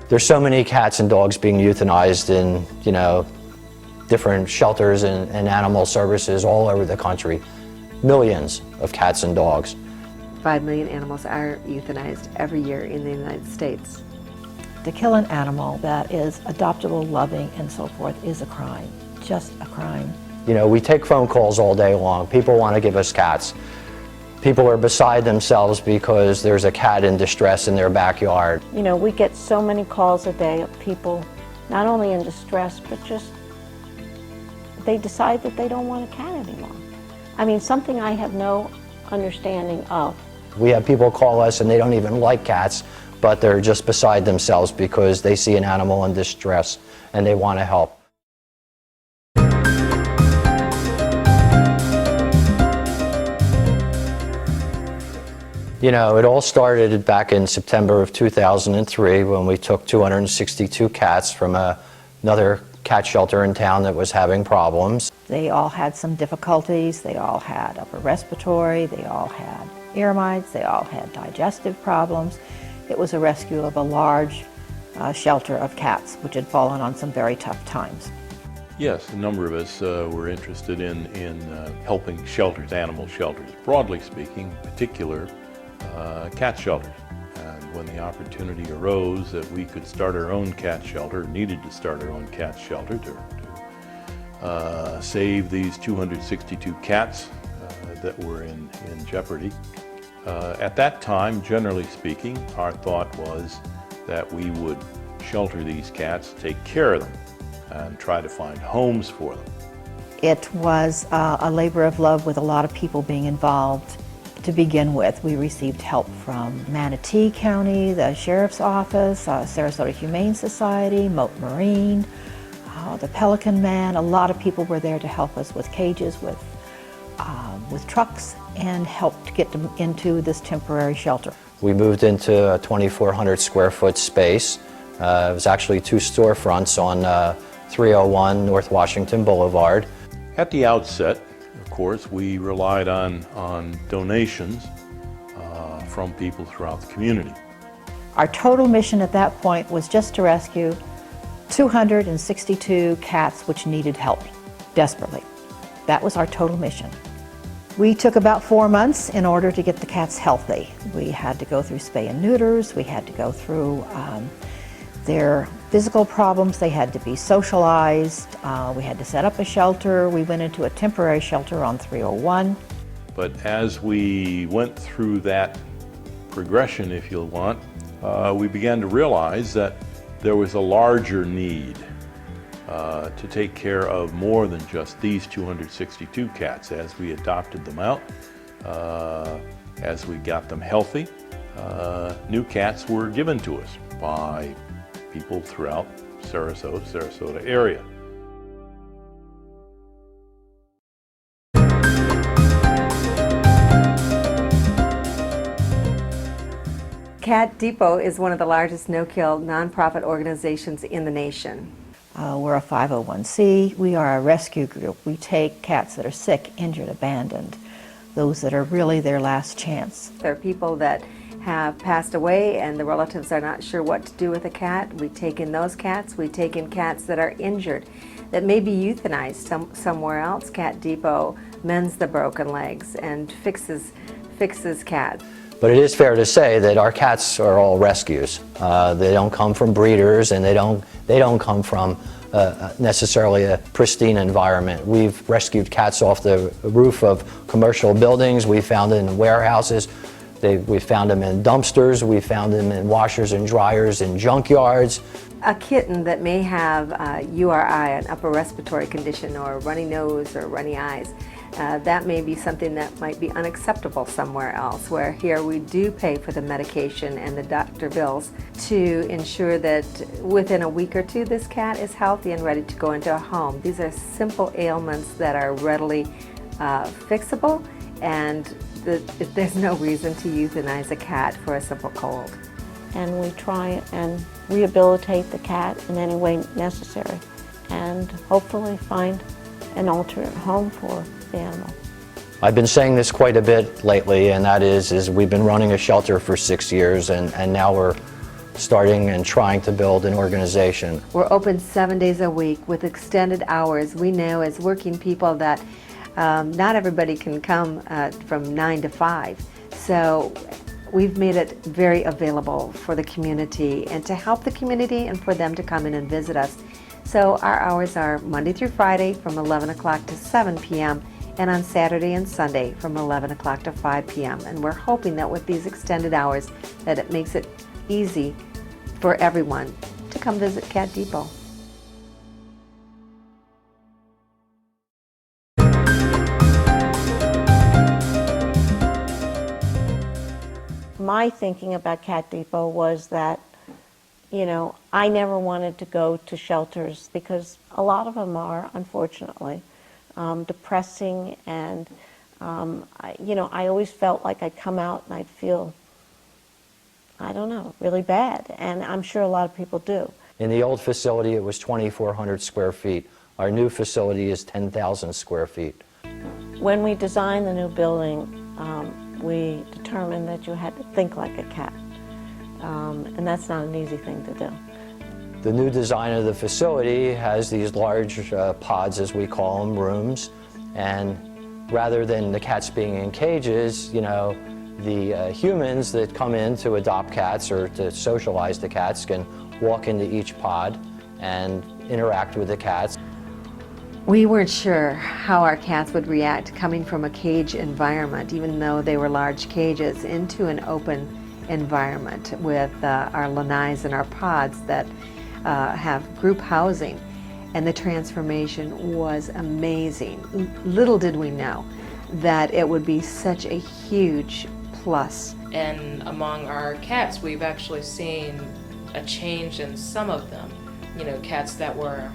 There's so many cats and dogs being euthanized in, different shelters and animal services all over the country. Millions of cats and dogs. 5 million animals are euthanized every year in the United States. To kill an animal that is adoptable, loving, and so forth is a crime, just a crime. We take phone calls all day long. People want to give us cats. People are beside themselves because there's a cat in distress in their backyard. We get so many calls a day of people not only in distress, but just they decide that they don't want a cat anymore. Something I have no understanding of. We have people call us and they don't even like cats, but they're just beside themselves because they see an animal in distress and they want to help. It all started back in September of 2003 when we took 262 cats from another cat shelter in town that was having problems. They all had some difficulties. They all had upper respiratory. They all had ear mites. They all had digestive problems. It was a rescue of a large shelter of cats, which had fallen on some very tough times. Yes, a number of us were interested in helping shelters, animal shelters, broadly speaking, in particular cat shelters. And when the opportunity arose that we could start our own cat shelter, needed to start our own cat shelter to save these 262 cats that were in jeopardy. At that time, generally speaking, our thought was that we would shelter these cats, take care of them, and try to find homes for them. It was a labor of love with a lot of people being involved. To begin with, we received help from Manatee County, the Sheriff's Office, Sarasota Humane Society, Moat Marine, the Pelican Man. A lot of people were there to help us with cages, with trucks, and help to get them into this temporary shelter. We moved into a 2,400 square foot space. It was actually 2 storefronts on 301 North Washington Boulevard. At the outset, of course, we relied on donations from people throughout the community. Our total mission at that point was just to rescue 262 cats which needed help desperately. That was our total mission. We took about 4 months in order to get the cats healthy. We had to go through spay and neuters, we had to go through their physical problems, they had to be socialized, we had to set up a shelter, we went into a temporary shelter on 301. But as we went through that progression, if you'll want, we began to realize that there was a larger need to take care of more than just these 262 cats. As we adopted them out, as we got them healthy, new cats were given to us by people throughout Sarasota area. Cat Depot is one of the largest no-kill nonprofit organizations in the nation. We're a 501c. We are a rescue group. We take cats that are sick, injured, abandoned, those that are really their last chance. There are people that have passed away and the relatives are not sure what to do with a cat. We take in those cats. We take in cats that are injured, that may be euthanized somewhere else. Cat Depot mends the broken legs and fixes cats. But it is fair to say that our cats are all rescues. They don't come from breeders, and they don't come from necessarily a pristine environment. We've rescued cats off the roof of commercial buildings. We found them in warehouses. We found them in dumpsters. We found them in washers and dryers in junkyards. A kitten that may have URI, an upper respiratory condition, or a runny nose or runny eyes, that may be something that might be unacceptable somewhere else, where here we do pay for the medication and the doctor bills to ensure that within a week or two this cat is healthy and ready to go into a home. These are simple ailments that are readily fixable, and there's no reason to euthanize a cat for a simple cold. And we try and rehabilitate the cat in any way necessary and hopefully find an alternate home for the animal. I've been saying this quite a bit lately, and that is we've been running a shelter for 6 years, and now we're starting and trying to build an organization. We're open 7 days a week with extended hours. We know as working people that not everybody can come from 9 to 5. So we've made it very available for the community and to help the community and for them to come in and visit us. So our hours are Monday through Friday from 11 o'clock to 7 p.m. and on Saturday and Sunday from 11 o'clock to 5 p.m. And we're hoping that with these extended hours that it makes it easy for everyone to come visit Cat Depot. My thinking about Cat Depot was that, you know, I never wanted to go to shelters because a lot of them are, unfortunately, depressing, and I always felt like I'd come out and I'd feel, I don't know, really bad, and I'm sure a lot of people do. In the old facility, it was 2,400 square feet. Our new facility is 10,000 square feet. When we designed the new building, we determined that you had to think like a cat, and that's not an easy thing to do. The new design of the facility has these large pods, as we call them, rooms, and rather than the cats being in cages, you know, the humans that come in to adopt cats or to socialize the cats can walk into each pod and interact with the cats. We weren't sure how our cats would react coming from a cage environment, even though they were large cages, into an open environment with our lanais and our pods that have group housing. And the transformation was amazing. Little did we know that it would be such a huge plus. And among our cats, we've actually seen a change in some of them. You know, cats that were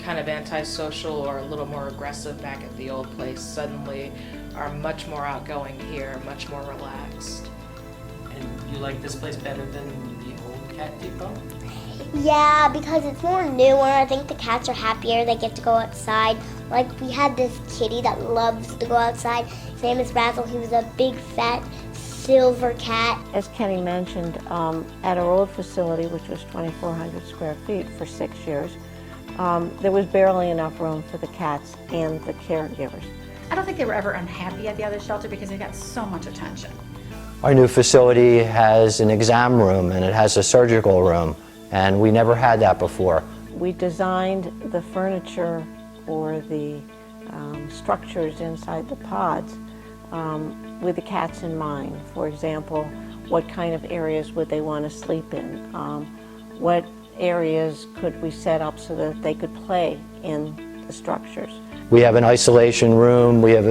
kind of antisocial or a little more aggressive back at the old place suddenly are much more outgoing here, much more relaxed. And you like this place better than the old Cat Depot? Yeah, because it's more newer. I think the cats are happier. They get to go outside. Like, we had this kitty that loves to go outside. His name is Basil. He was a big, fat, silver cat. As Kenny mentioned, at our old facility, which was 2,400 square feet for 6 years, there was barely enough room for the cats and the caregivers. I don't think they were ever unhappy at the other shelter because they got so much attention. Our new facility has an exam room and it has a surgical room, and we never had that before. We designed the furniture or the structures inside the pods with the cats in mind. For example, what kind of areas would they want to sleep in? What areas could we set up so that they could play in the structures? We have an isolation room, we have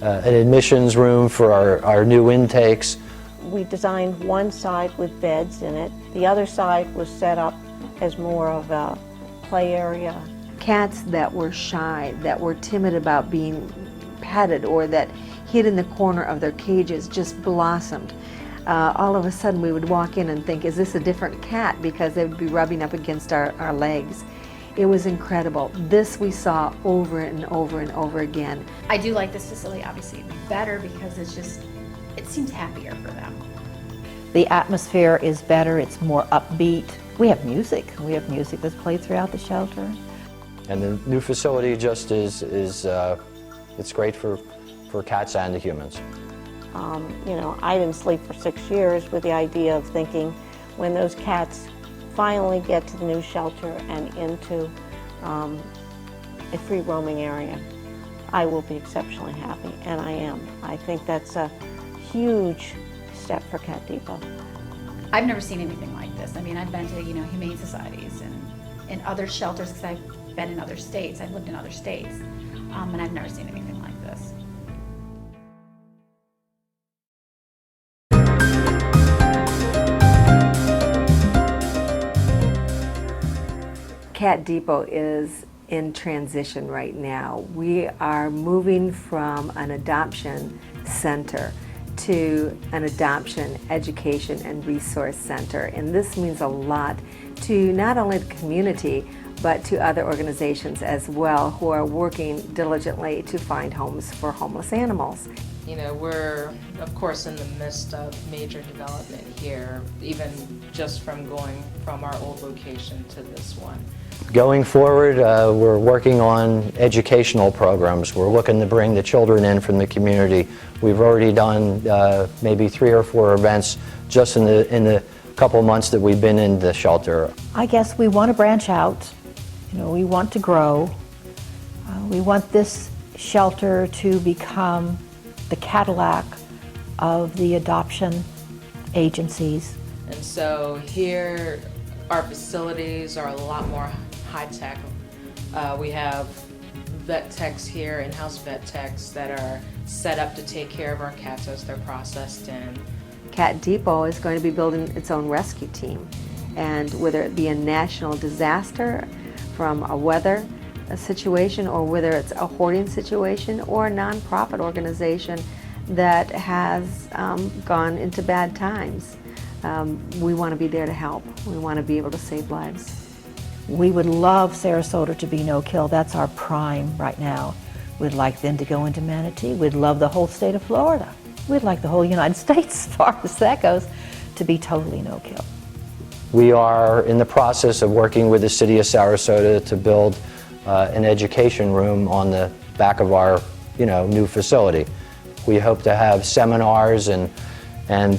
an admissions room for our new intakes. We designed one side with beds in it. The other side was set up as more of a play area. Cats that were shy, that were timid about being petted, or that hid in the corner of their cages just blossomed. All of a sudden we would walk in and think, is this a different cat? Because they would be rubbing up against our legs. It was incredible. This we saw over and over and over again. I do like this facility obviously better because it seems happier for them. The atmosphere is better, it's more upbeat. We have music. We have music that's played throughout the shelter. And the new facility just it's great for cats and the humans. I didn't sleep for 6 years with the idea of thinking when those cats finally get to the new shelter and into a free roaming area, I will be exceptionally happy, and I am. I think that's a huge step for Cat Depot. I've never seen anything like this. I mean, I've been to, humane societies and other shelters because I've been in other states. I've lived in other states, and I've never seen anything like this. Cat Depot is in transition right now. We are moving from an adoption center to an adoption, education, and resource center. And this means a lot to not only the community, but to other organizations as well who are working diligently to find homes for homeless animals. We're, of course, in the midst of major development here, even just from going from our old location to this one. Going forward, we're working on educational programs. We're looking to bring the children in from the community. We've already done maybe 3 or 4 events just in the couple months that we've been in the shelter. I guess we want to branch out. You know, we want to grow. We want this shelter to become the Cadillac of the adoption agencies. And so here, our facilities are a lot more high-tech. We have vet techs here, in-house vet techs that are set up to take care of our cats as they're processed in. Cat Depot is going to be building its own rescue team, and whether it be a national disaster from a weather situation, or whether it's a hoarding situation, or a nonprofit organization that has gone into bad times, we want to be there to help. We want to be able to save lives. We would love Sarasota to be no-kill. That's our prime right now. We'd like them to go into Manatee. We'd love the whole state of Florida. We'd like the whole United States, as far as that goes, to be totally no-kill. We are in the process of working with the city of Sarasota to build an education room on the back of our, new facility. We hope to have seminars and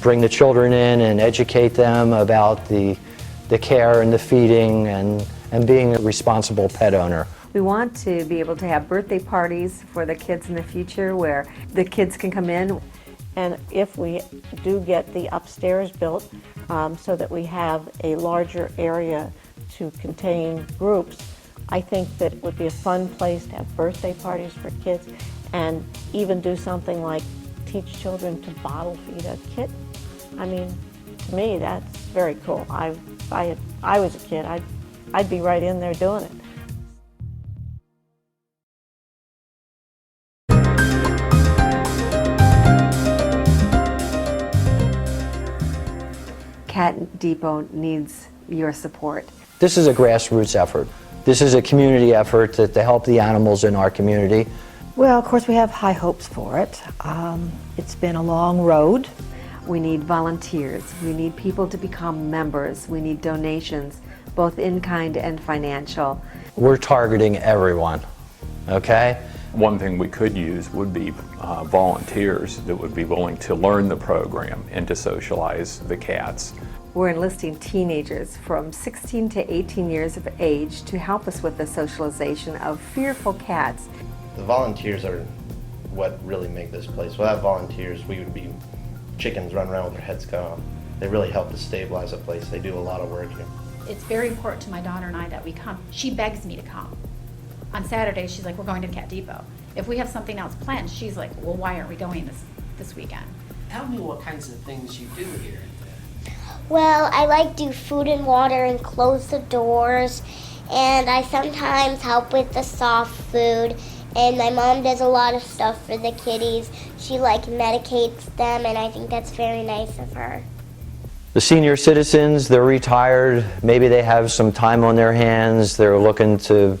bring the children in and educate them about the care and the feeding and being a responsible pet owner. We want to be able to have birthday parties for the kids in the future where the kids can come in. And if we do get the upstairs built so that we have a larger area to contain groups, I think that it would be a fun place to have birthday parties for kids, and even do something like teach children to bottle feed a kitten. I mean, to me, that's very cool. If I was a kid, I'd be right in there doing it. Cat Depot needs your support. This is a grassroots effort. This is a community effort to help the animals in our community. Well, of course, we have high hopes for it. It's been a long road. We need volunteers. We need people to become members. We need donations, both in-kind and financial. We're targeting everyone, okay? One thing we could use would be volunteers that would be willing to learn the program and to socialize the cats. We're enlisting teenagers from 16 to 18 years of age to help us with the socialization of fearful cats. The volunteers are what really make this place. Without volunteers, we would be chickens running around with their heads cut off. They really help to stabilize a place. They do a lot of work here. It's very important to my daughter and I that we come. She begs me to come. On Saturday, she's like, we're going to Cat Depot. If we have something else planned, she's like, well, why aren't we going this weekend? Tell me what kinds of things you do here. Well, I like do food and water and close the doors, and I sometimes help with the soft food, and my mom does a lot of stuff for the kitties. She medicates them, and I think that's very nice of her. The senior citizens, they're retired, maybe they have some time on their hands, they're looking to,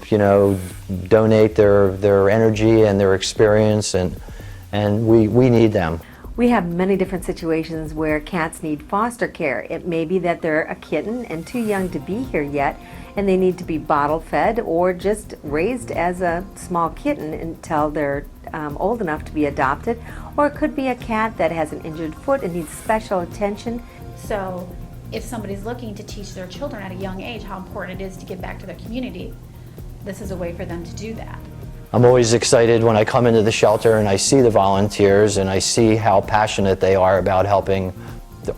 donate their energy and their experience, and we need them. We have many different situations where cats need foster care. It may be that they're a kitten and too young to be here yet, and they need to be bottle fed or just raised as a small kitten until they're old enough to be adopted. Or it could be a cat that has an injured foot and needs special attention. So if somebody's looking to teach their children at a young age how important it is to give back to their community, this is a way for them to do that. I'm always excited when I come into the shelter and I see the volunteers and I see how passionate they are about helping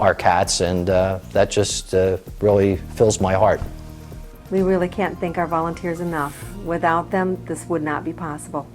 our cats, and that just really fills my heart. We really can't thank our volunteers enough. Without them, this would not be possible.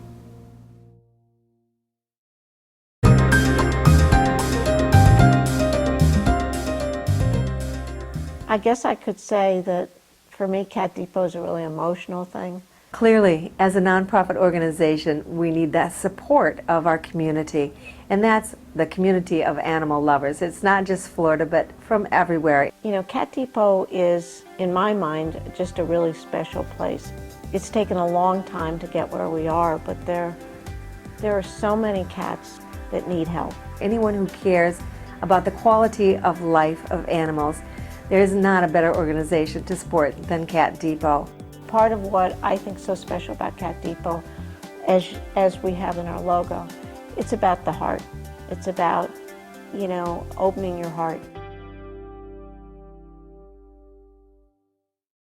I guess I could say that for me, Cat Depot is a really emotional thing. Clearly, as a nonprofit organization, we need that support of our community, and that's the community of animal lovers. It's not just Florida, but from everywhere. Cat Depot is, in my mind, just a really special place. It's taken a long time to get where we are, but there are so many cats that need help. anyone who cares about the quality of life of animals, there is not a better organization to support than Cat Depot. Part of what I think is so special about Cat Depot, as we have in our logo, it's about the heart. It's about, opening your heart.